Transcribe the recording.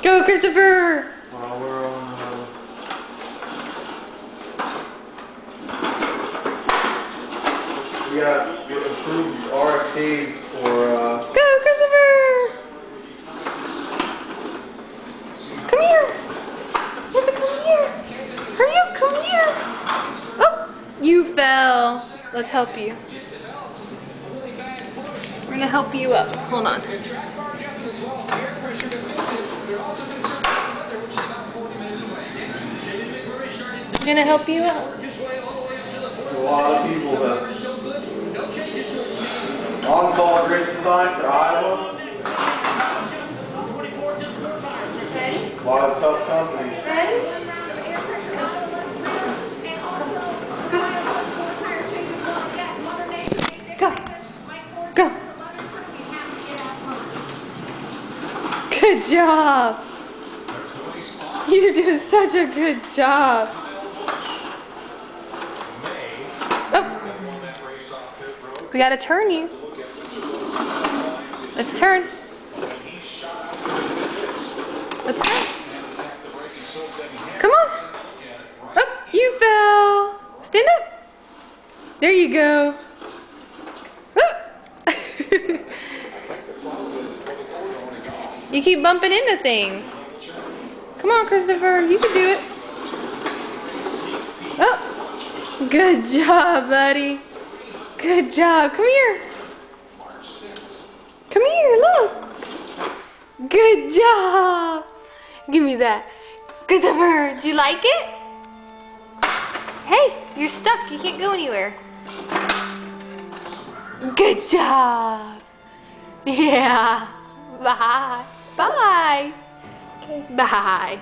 Go, Christopher! Well, we're on we got approved arcade for Go, Christopher! Come here! You have to come here! Hurry up, come here! Oh! You fell. Let's help you. We're gonna help you up. Hold on. I'm gonna help you up. a lot of people that on-call grid design for Iowa. A lot of tough companies. Ready? Go. Go. Good job. You do such a good job. Oh. We gotta turn you. Let's turn. Let's turn. Come on. Oh, you fell. Stand up. There you go. Oh. You keep bumping into things. Come on, Christopher. You can do it. Oh. Good job, buddy. Good job. Come here. Come here, look. Good job. Give me that. Christopher, do you like it? Hey, you're stuck. You can't go anywhere. Good job. Yeah. Bye. Bye. Bye.